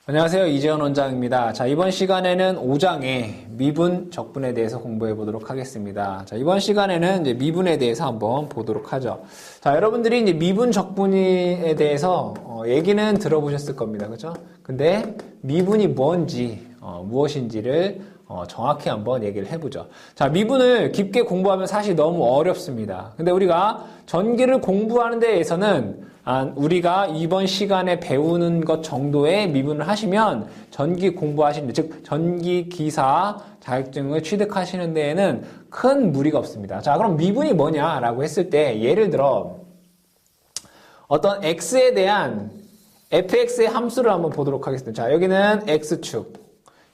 안녕하세요. 이재현 원장입니다. 자, 이번 시간에는 5장의 미분, 적분에 대해서 공부해 보도록 하겠습니다. 자, 이번 시간에는 이제 미분에 대해서 한번 보도록 하죠. 자, 여러분들이 이제 미분, 적분에 대해서 얘기는 들어보셨을 겁니다. 그죠? 근데 미분이 뭔지, 무엇인지를 정확히 한번 얘기를 해보죠. 자, 미분을 깊게 공부하면 사실 너무 어렵습니다. 근데 우리가 전기를 공부하는 데에서는 우리가 이번 시간에 배우는 것 정도의 미분을 하시면 전기 공부하시는, 즉 전기 기사 자격증을 취득하시는 데에는 큰 무리가 없습니다. 자, 그럼 미분이 뭐냐라고 했을 때 예를 들어 어떤 x에 대한 fx의 함수를 한번 보도록 하겠습니다. 자, 여기는 x축,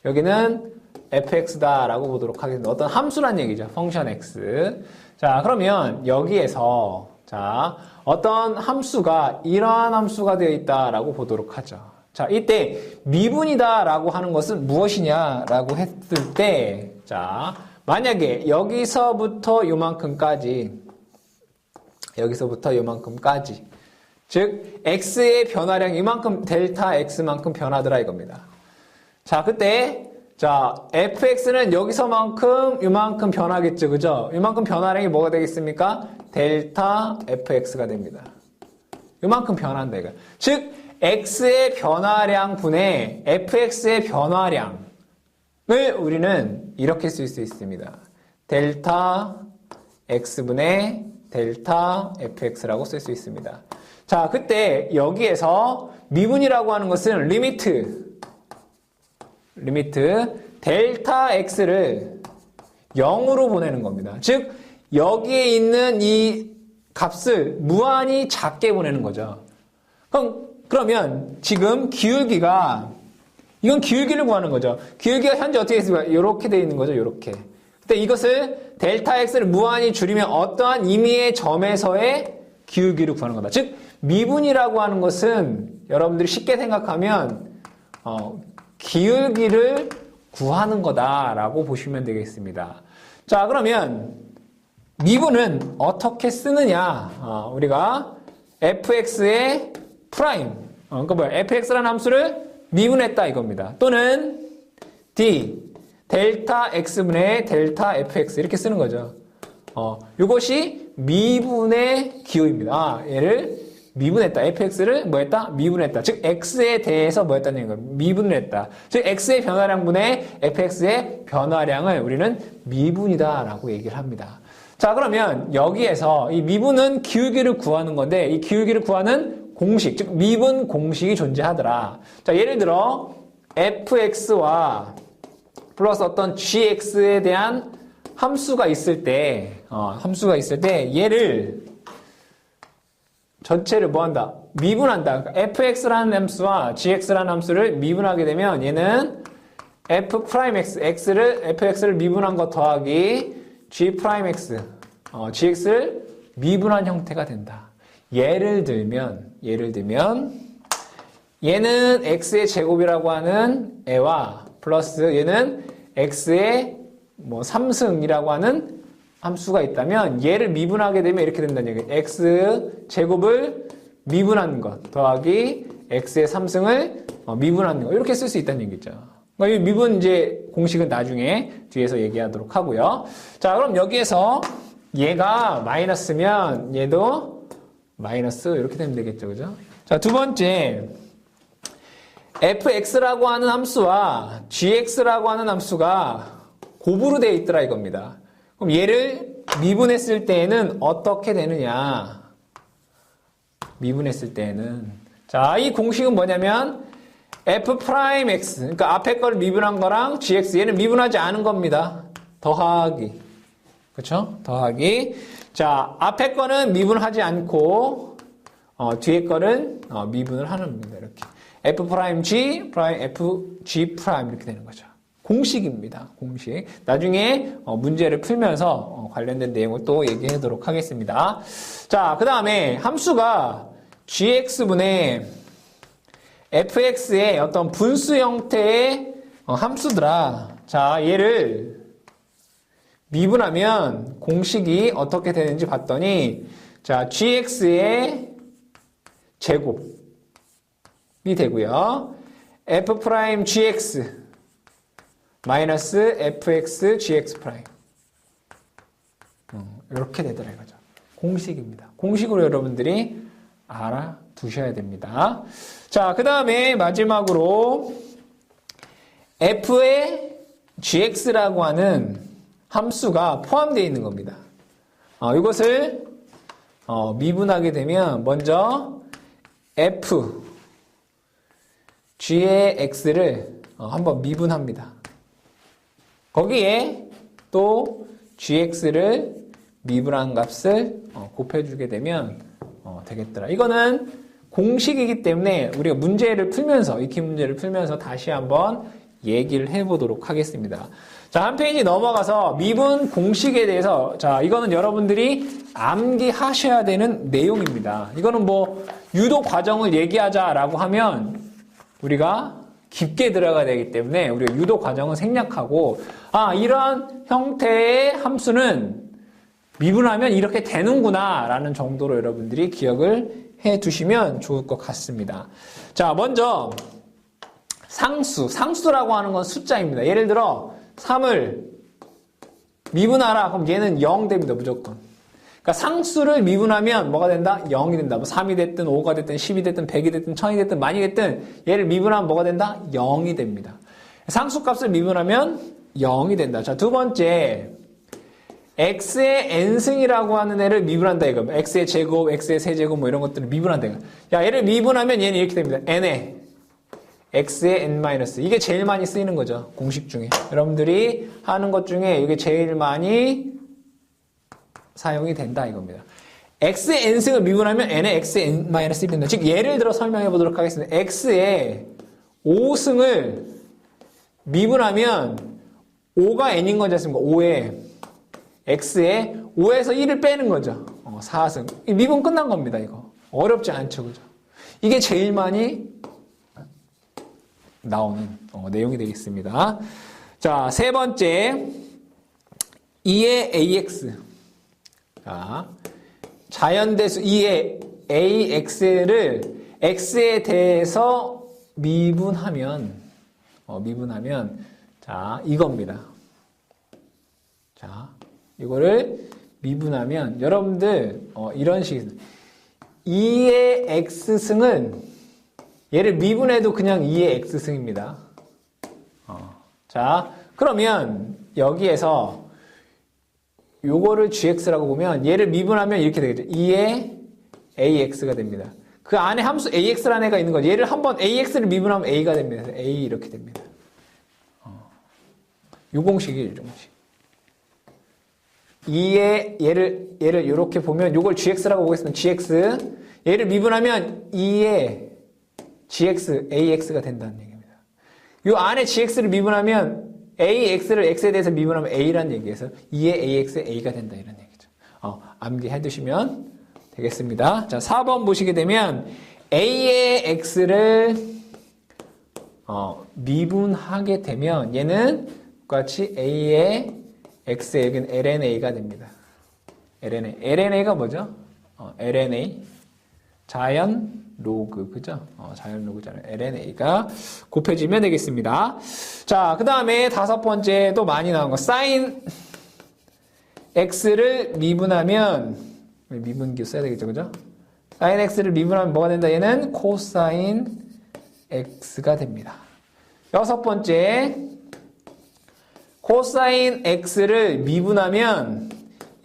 여기는 fx다라고 보도록 하겠습니다. 어떤 함수란 얘기죠. 펑션 x. 자, 그러면 여기에서 자, 어떤 함수가 이러한 함수가 되어 있다라고 보도록 하죠. 자, 이때 미분이다라고 하는 것은 무엇이냐라고 했을 때, 자, 만약에 여기서부터 요만큼까지, 즉 x의 변화량이 이만큼 델타 x만큼 변하더라 이겁니다. 자, 그때 자, fx는 여기서만큼 요만큼 변하겠죠. 그죠? 요만큼 변화량이 뭐가 되겠습니까? 델타 fx가 됩니다. 요만큼 변한다 이거. 즉 x의 변화량 분의 fx의 변화량을 우리는 이렇게 쓸 수 있습니다. 델타 x분의 델타 fx라고 쓸 수 있습니다. 자, 그때 여기에서 미분이라고 하는 것은 리미트 델타 x를 0으로 보내는 겁니다. 즉 여기에 있는 이 값을 무한히 작게 보내는 거죠. 그러면 지금 기울기가 이건 기울기를 구하는 거죠. 기울기가 현재 어떻게 있습니까? 이렇게 되어 있는 거죠. 이렇게. 근데 이것을 델타 x를 무한히 줄이면 어떠한 임의의 점에서의 기울기를 구하는 거다. 즉 미분이라고 하는 것은 여러분들이 쉽게 생각하면 기울기를 구하는 거다라고 보시면 되겠습니다. 자, 그러면 미분은 어떻게 쓰느냐? 우리가 fx의 프라임, 그러니까 뭐야? fx라는 함수를 미분했다 이겁니다. 또는 d 델타 x분의 델타 fx 이렇게 쓰는 거죠. 이것이 미분의 기호입니다. 얘를 미분했다. fx를 뭐 했다? 미분했다. 즉 x에 대해서 뭐 했다는 거예요? 미분을 했다. 즉 x의 변화량분의 fx의 변화량을 우리는 미분이다라고 얘기를 합니다. 자, 그러면 여기에서 이 미분은 기울기를 구하는 건데 이 기울기를 구하는 공식, 즉 미분 공식이 존재하더라. 자, 예를 들어 fx와 플러스 어떤 gx에 대한 함수가 있을 때 얘를 전체를 뭐 한다? 미분한다. 그러니까 fx라는 함수와 gx라는 함수를 미분하게 되면 얘는 fx를 미분한 거 더하기 g'x, gx를 미분한 형태가 된다. 예를 들면 얘는 x의 제곱이라고 하는 애와 플러스 얘는 x의 뭐 3승이라고 하는 함수가 있다면 얘를 미분하게 되면 이렇게 된다는 얘기예요. x 제곱을 미분하는 것 더하기 x의 3승을 미분하는 것 이렇게 쓸 수 있다는 얘기죠. 이 미분 이제 공식은 나중에 뒤에서 얘기하도록 하고요. 자, 그럼 여기에서 얘가 마이너스면 얘도 마이너스 이렇게 되면 되겠죠, 그죠? 자, 두 번째 fx라고 하는 함수와 gx라고 하는 함수가 곱으로 되어 있더라 이겁니다. 그럼 얘를 미분했을 때에는 어떻게 되느냐? 미분했을 때에는 자, 이 공식은 뭐냐면 f'x 그러니까 앞에 거를 미분한 거랑 gx 얘는 미분하지 않은 겁니다. 더하기 그렇죠? 더하기 자, 앞에 거는 미분하지 않고 뒤에 거는 미분을 하는 겁니다. 이렇게 f'g, fg' 이렇게 되는 거죠. 공식입니다. 공식. 나중에 문제를 풀면서 관련된 내용을 또 얘기하도록 하겠습니다. 자, 그 다음에 함수가 gx분의 fx의 어떤 분수 형태의 함수더라. 자, 얘를 미분하면 공식이 어떻게 되는지 봤더니 자, gx의 제곱이 되고요. f 프라임 gx 마이너스 fx gx 프라임. 이렇게 되더라 이거죠. 공식입니다. 공식으로 여러분들이 알아두셔야 됩니다. 자, 그 다음에 마지막으로 f의 gx라고 하는 함수가 포함되어 있는 겁니다. 이것을 미분하게 되면 먼저 f g의 x를 한번 미분합니다. 거기에 또 gx를 미분한 값을 곱해주게 되면 되겠더라. 이거는 공식이기 때문에 우리가 문제를 풀면서, 익히 문제를 풀면서 다시 한번 얘기를 해보도록 하겠습니다. 자, 한 페이지 넘어가서 미분 공식에 대해서, 자, 이거는 여러분들이 암기하셔야 되는 내용입니다. 이거는 뭐 유도 과정을 얘기하자라고 하면 우리가 깊게 들어가야 되기 때문에 우리가 유도 과정은 생략하고, 이런 형태의 함수는 미분하면 이렇게 되는구나 라는 정도로 여러분들이 기억을 해 두시면 좋을 것 같습니다. 자, 먼저 상수라고 하는 건 숫자입니다. 예를 들어 3을 미분하라. 그럼 얘는 0 됩니다. 무조건. 그러니까 상수를 미분하면 뭐가 된다? 0이 된다. 뭐 3이 됐든 5가 됐든 10이 됐든 100이 됐든 1000이 됐든 만이 됐든 얘를 미분하면 뭐가 된다? 0이 됩니다. 상수값을 미분하면 0이 된다. 자, 두 번째, x의 n승이라고 하는 애를 미분한다 이거. x의 제곱, x의 세제곱 뭐 이런 것들을 미분한다 이거. 야, 얘를 미분하면 얘는 이렇게 됩니다. n에 x의 n-. 이게 제일 많이 쓰이는 거죠. 공식 중에. 여러분들이 하는 것 중에 이게 제일 많이 사용이 된다 이겁니다. x의 n승을 미분하면 n의 x의 n-1이 된다. 즉 예를 들어 설명해 보도록 하겠습니다. x의 5승을 미분하면 5가 n인 거지 않습니까? 5에 x에 5에서 1을 빼는 거죠. 4승. 미분 끝난 겁니다, 이거. 어렵지 않죠, 그죠? 이게 제일 많이 나오는 내용이 되겠습니다. 자, 세 번째. 2의 ax. 자, 자연대수 2의 ax를 x에 대해서 미분하면, 자, 이겁니다. 자, 이거를 미분하면 여러분들 이런 식입니다. 2의 x승은 얘를 미분해도 그냥 2의 x승입니다. 자, 그러면 여기에서 요거를 gx라고 보면 얘를 미분하면 이렇게 되겠죠. 2의 ax가 됩니다. 그 안에 함수 ax라는 애가 있는 거죠. 얘를 한번 ax를 미분하면 a가 됩니다. 그래서 a 이렇게 됩니다. 요 공식이에요, 이 공식. 2의 얘를 이렇게 보면 요걸 gx라고 보겠습니다. gx 얘를 미분하면 2의 gx ax가 된다는 얘기입니다. 요 안에 gx를 미분하면 ax를 x에 대해서 미분하면 a라는 얘기에서 2의 ax에 a가 된다 이런 얘기죠. 암기해 두시면 되겠습니다. 자, 4번 보시게 되면 a의 x를 미분하게 되면 얘는 똑같이 a의 x의 여기는 lna가 됩니다. lna가 뭐죠? lna 자연 로그, 그죠? 자연 로그잖아요. lna가 곱해지면 되겠습니다. 자, 그 다음에 다섯 번째 또 많이 나온 거 sin x를 미분하면 미분기 써야 되겠죠, 그죠? sin x를 미분하면 뭐가 된다? 얘는 cosine x가 됩니다. 여섯 번째 cosine x를 미분하면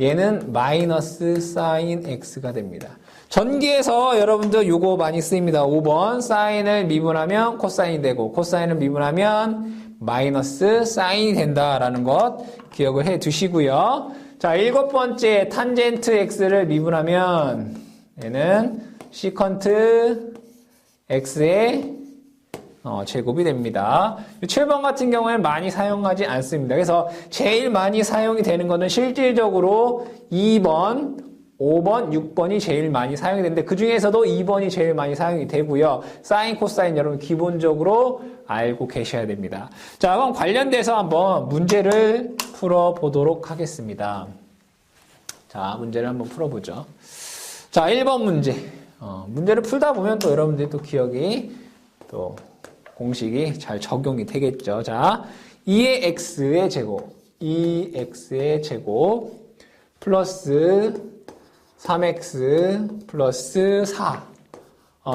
얘는 마이너스 sin x가 됩니다. 전기에서 여러분들 요거 많이 쓰입니다. 5번 sine을 미분하면 코사인이 되고 코사인을 미분하면 마이너스 사인이 된다라는 것 기억을 해 두시고요. 자, 일곱 번째 탄젠트 x를 미분하면 얘는 시컨트 x의 제곱이 됩니다. 7번 같은 경우에는 많이 사용하지 않습니다. 그래서 제일 많이 사용이 되는 것은 실질적으로 2번, 5번, 6번이 제일 많이 사용이 되는데 그 중에서도 2번이 제일 많이 사용이 되고요. 사인, 코사인 여러분 기본적으로 알고 계셔야 됩니다. 자, 그럼 관련돼서 한번 문제를 풀어보도록 하겠습니다. 자, 문제를 한번 풀어보죠. 자, 1번 문제. 문제를 풀다 보면 또 여러분들이 또 기억이 또 공식이 잘 적용이 되겠죠. 자, 2의 x의 제곱, 2x의 제곱 플러스 3x 플러스 4.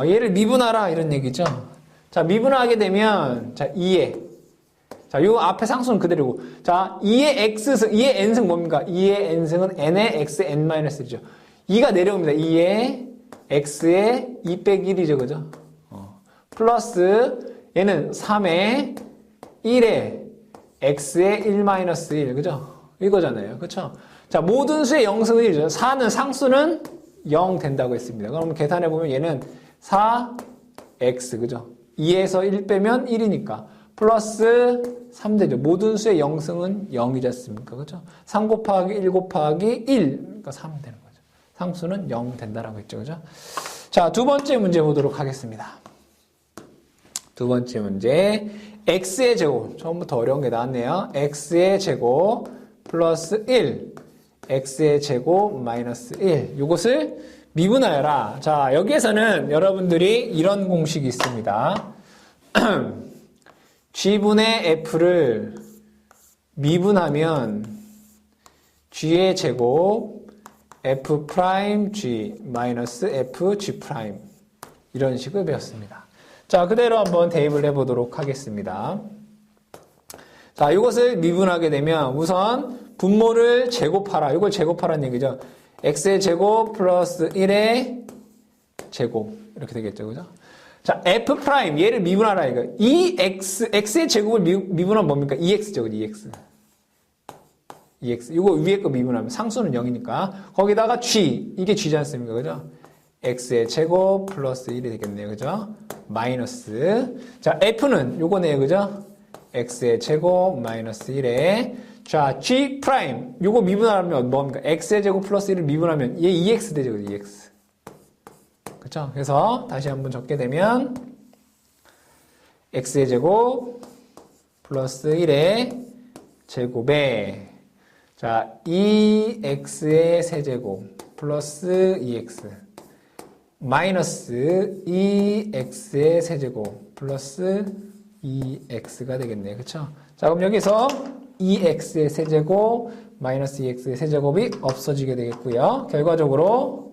얘를 미분하라 이런 얘기죠. 자, 미분하게 되면 자, 2의 자, 요 앞에 상수는 그대로고. 자, 2의 x승, 2의 n승 뭡니까? 2의 n승은 n의 x n-1이죠. 2가 내려옵니다. 2의 x의 2 빼기 1이죠. 그죠? 플러스 얘는 3의 1의 x의 1-1. 그죠? 이거잖아요. 그쵸? 자, 모든 수의 0승은 1이죠. 4는 상수는 0 된다고 했습니다. 그럼 계산해보면 얘는 4x. 그죠? 2에서 1 빼면 1이니까. 플러스 3 되죠. 모든 수의 0승은 0이지 않습니까? 그죠? 3 곱하기 1 곱하기 1. 그러니까 3 되는 거죠. 상수는 0 된다라고 했죠. 그죠? 자, 두 번째 문제 보도록 하겠습니다. 두 번째 문제. x의 제곱. 처음부터 어려운 게 나왔네요. x의 제곱 플러스 1. x의 제곱 마이너스 1. 이것을 미분하여라. 자, 여기에서는 여러분들이 이런 공식이 있습니다. g분의 f를 미분하면 g의 제곱 f 프라임 g 마이너스 f g 프라임 이런 식을 배웠습니다. 자, 그대로 한번 대입을 해보도록 하겠습니다. 자, 이것을 미분하게 되면 우선 분모를 제곱하라. 이걸 제곱하라는 얘기죠. x의 제곱 플러스 1의 제곱 이렇게 되겠죠. 그죠? 자, f 프라임 얘를 미분하라 이거. x의 제곱을 미분하면 뭡니까? 2x죠. 2x. 이거 위에 거 미분하면 상수는 0이니까 거기다가 g 이게 g지 않습니까? 그죠? x의 제곱 플러스 1이 되겠네요. 그죠? 마이너스. 자, f는 요거네요. 그죠? x의 제곱 마이너스 1에 자, g 프라임 요거 미분하면 뭡니까? x의 제곱 플러스 1을 미분하면 얘 2x 되죠. 2x. 그렇죠? 그래서 다시 한번 적게 되면 x의 제곱 플러스 1의 제곱에 자, 2x의 세제곱 플러스 2x 마이너스 2x의 세제곱 플러스 2x가 되겠네요. 그렇죠? 자, 그럼 여기서 2x의 세제곱 마이너스 2x의 세제곱이 없어지게 되겠고요. 결과적으로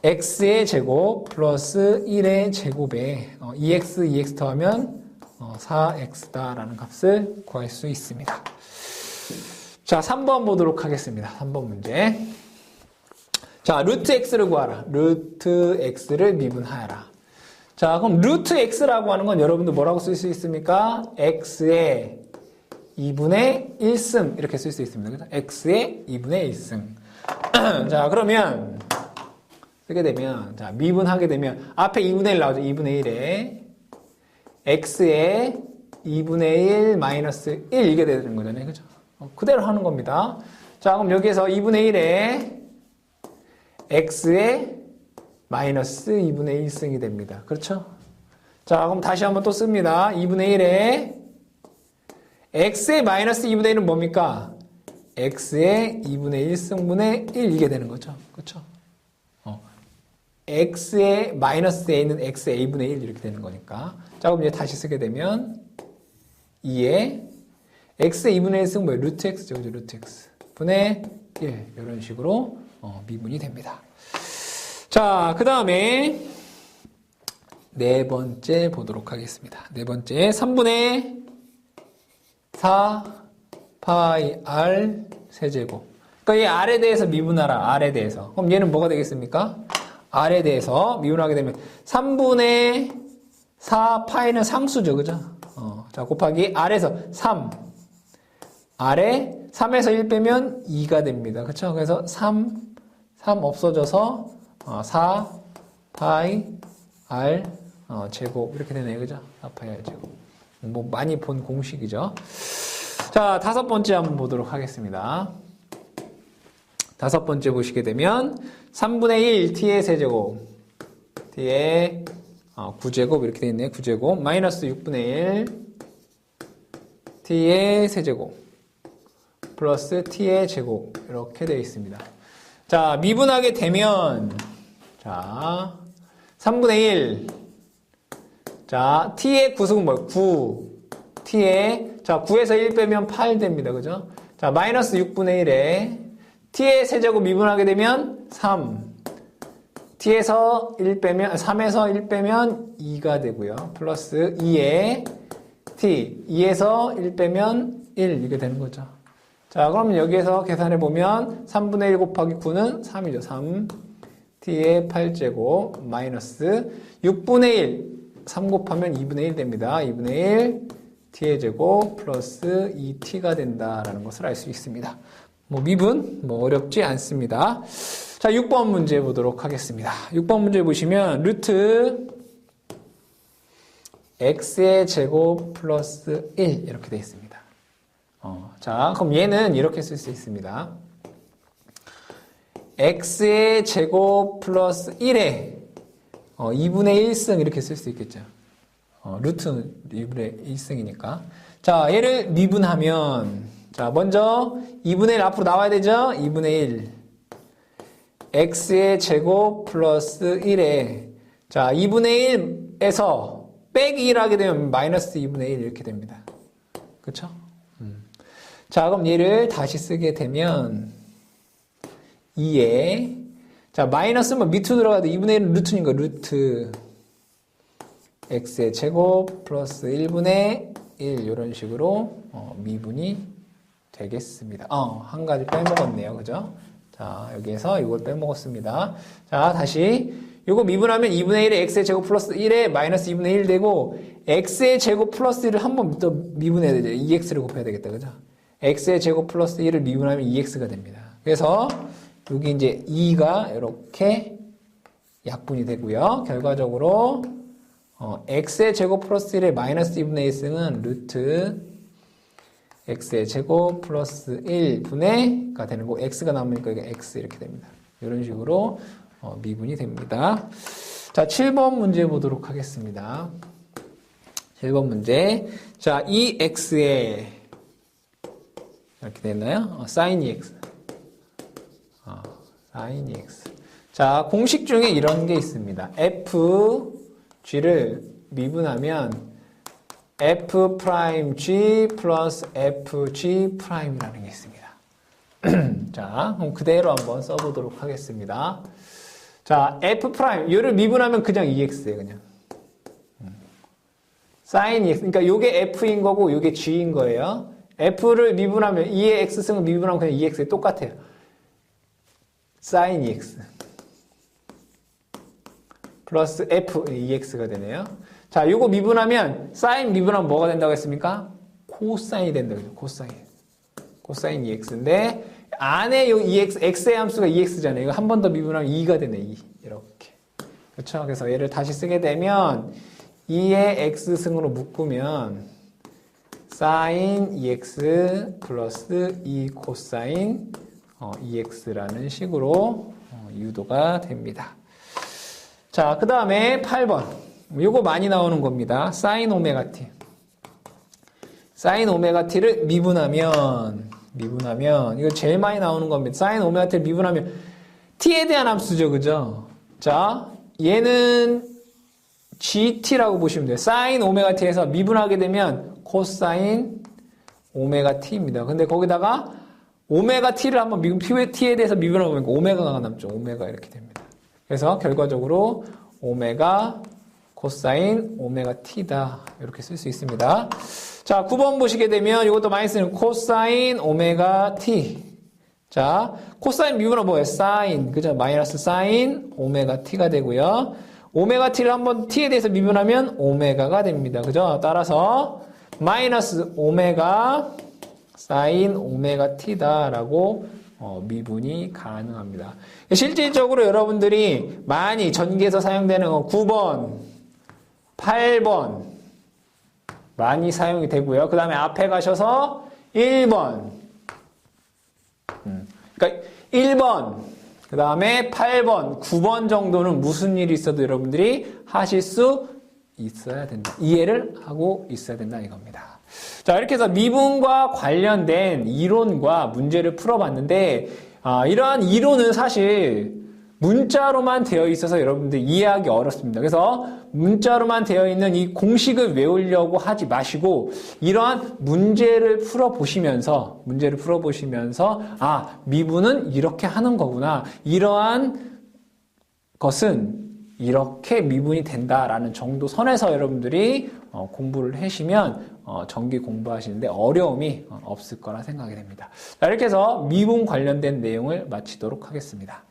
x의 제곱 플러스 1의 제곱에 2x, 2x 더하면 4x다라는 값을 구할 수 있습니다. 자, 3번 보도록 하겠습니다. 3번 문제. 자, 루트 x를 구하라. 루트 x를 미분하여라. 자, 그럼 루트 x라고 하는 건 여러분들 뭐라고 쓸 수 있습니까? x의 2분의 1승 이렇게 쓸 수 있습니다. 그죠? x의 2분의 1승. 자, 그러면 쓰게 되면 자, 미분하게 되면 앞에 2분의 1 나오죠. 2분의 1에 x의 2분의 1 마이너스 1 이게 되는 거잖아요. 그죠? 그대로 하는 겁니다. 자, 그럼 여기에서 2분의 1에 x의 마이너스 2분의 1승이 됩니다. 그렇죠? 자, 그럼 다시 한번 또 씁니다. 2분의 1에 x의 마이너스 2분의 1은 뭡니까? x의 2분의 1승분의 1 이게 되는 거죠. 그렇죠? x의 마이너스에 있는 x의 a분의 1 이렇게 되는 거니까. 자, 그럼 이제 다시 쓰게 되면 2에 x의 2분의 1승 뭐예요? 루트 x죠. 그죠? 루트 x 분의 1 이런 식으로 미분이 됩니다. 자, 그 다음에 네 번째 보도록 하겠습니다. 네 번째 3분의 4 파이 r 세제곱. 그러니까 이 r에 대해서 미분하라. r에 대해서. 그럼 얘는 뭐가 되겠습니까? r에 대해서 미분하게 되면 3분의 4 파이는 상수죠. 그죠? 자, 곱하기 r에서 3. r에 3에서 1 빼면 2가 됩니다. 그렇죠? 그래서 3 없어져서 4 파이 r 제곱 이렇게 되네요. 그죠? 4 파이 r 제곱. 뭐 많이 본 공식이죠. 자, 다섯 번째 한번 보도록 하겠습니다. 다섯 번째 보시게 되면 3분의 1 t의 세제곱 t의 9제곱 이렇게 되어 있네요. 9제곱 마이너스 6분의 1 t의 세제곱 플러스 t의 제곱 이렇게 되어 있습니다. 자, 미분하게 되면 자 3분의 1 자, t의 구속은 뭐예요? 9. t의, 자, 9에서 1 빼면 8 됩니다. 그죠? 자, 마이너스 6분의 1에 t의 세제곱 미분하게 되면 3. t에서 1 빼면, 3에서 1 빼면 2가 되고요. 플러스 2에 t, 2에서 1 빼면 1, 이게 되는 거죠. 자, 그러면 여기에서 계산해 보면 3분의 1 곱하기 9는 3이죠. 3. t의 8제곱 마이너스 6분의 1. 3 곱하면 2분의 1 됩니다. 2분의 1 t의 제곱 플러스 2t가 된다라는 것을 알 수 있습니다. 뭐 미분 뭐 어렵지 않습니다. 자, 6번 문제 보도록 하겠습니다. 6번 문제 보시면 루트 x의 제곱 플러스 1 이렇게 되어 있습니다. 자, 그럼 얘는 이렇게 쓸 수 있습니다. x의 제곱 플러스 1에 2분의 1승 이렇게 쓸 수 있겠죠. 루트는 2분의 1승이니까. 자, 얘를 미분하면, 자, 먼저 2분의 1 앞으로 나와야 되죠? 2분의 1. x의 제곱 플러스 1에, 자, 2분의 1에서 빼기 1 하게 되면 마이너스 2분의 1 이렇게 됩니다. 그쵸? 자, 그럼 얘를 다시 쓰게 되면 2에, 자, 마이너스는 밑으로 들어가도 2분의 1은 루트니까 루트 x의 제곱 플러스 1분의 1 이런 식으로 미분이 되겠습니다. 한 가지 빼먹었네요. 그죠? 자, 여기에서 이걸 빼먹었습니다. 자, 다시 이거 미분하면 2분의 1에 x의 제곱 플러스 1에 마이너스 2분의 1 되고 x의 제곱 플러스 1을 한 번 더 미분해야 되죠. 2x를 곱해야 되겠다. 그죠? x의 제곱 플러스 1을 미분하면 2x가 됩니다. 그래서 여기 이제 2가 이렇게 약분이 되고요. 결과적으로 x의 제곱 플러스 1의 마이너스 2분의 1승은 루트 x의 제곱 플러스 1분의가 되는 거고 x가 남으니까 이게 x 이렇게 됩니다. 이런 식으로 미분이 됩니다. 자, 7번 문제 보도록 하겠습니다. 7번 문제. 자, 이 x에 이렇게 됐나요? sin 2x. sin 2x. 자, 공식 중에 이런 게 있습니다. fg를 미분하면 f'g 플러스 fg'이라는 게 있습니다. 자, 그럼 그대로 한번 써보도록 하겠습니다. 자, f', 얘를 미분하면 그냥 2x예요, 그냥. sin 2x. 그러니까 요게 f인 거고, 요게 g인 거예요. f를 미분하면, 2의 x승을 미분하면 그냥 2x에 똑같아요. sin 2x. 플러스 f, 2x가 되네요. 자, 요거 미분하면, sin 미분하면 뭐가 된다고 했습니까? 코사인이 된다고 했죠. 코사인 2x인데, 안에 요 2x, x의 함수가 2x잖아요. 이거 한 번 더 미분하면 2가 되네, 2. 이렇게. 그렇죠? 그래서 얘를 다시 쓰게 되면, 2의 x승으로 묶으면, sin 2x 플러스 2 코사인 2x라는 식으로 유도가 됩니다. 자, 그 다음에 8번. 요거 많이 나오는 겁니다. sin 오메가 t. sin 오메가 t를 미분하면, 이거 제일 많이 나오는 겁니다. sin 오메가 t를 미분하면, t에 대한 함수죠. 그죠? 자, 얘는 gt라고 보시면 돼요. sin 오메가 t에서 미분하게 되면, 코사인 오메가 t입니다. 근데 거기다가, 오메가 t를 한번 t에 대해서 미분하면 오메가가 남죠. 오메가 이렇게 됩니다. 그래서 결과적으로 오메가 코사인 오메가 t다. 이렇게 쓸 수 있습니다. 자, 9번 보시게 되면 이것도 많이 쓰는 코사인 오메가 t. 자, 코사인 미분은 뭐예요? 사인. 그죠? 마이너스 사인 오메가 t가 되고요. 오메가 t를 한번 t에 대해서 미분하면 오메가가 됩니다. 그죠? 따라서 마이너스 오메가 사인 오메가 t다라고 미분이 가능합니다. 실질적으로 여러분들이 많이 전기에서 사용되는 9번, 8번 많이 사용이 되고요. 그 다음에 앞에 가셔서 1번, 그러니까 1번, 그 다음에 8번, 9번 정도는 무슨 일이 있어도 여러분들이 하실 수 있어야 된다. 이해를 하고 있어야 된다 이겁니다. 자, 이렇게 해서 미분과 관련된 이론과 문제를 풀어봤는데, 이러한 이론은 사실 문자로만 되어 있어서 여러분들 이해하기 어렵습니다. 그래서 문자로만 되어 있는 이 공식을 외우려고 하지 마시고 이러한 문제를 풀어보시면서 아, 미분은 이렇게 하는 거구나. 이러한 것은 이렇게 미분이 된다라는 정도 선에서 여러분들이 공부를 하시면 전기 공부하시는데 어려움이 없을 거라 생각이 됩니다. 자, 이렇게 해서 미분 관련된 내용을 마치도록 하겠습니다.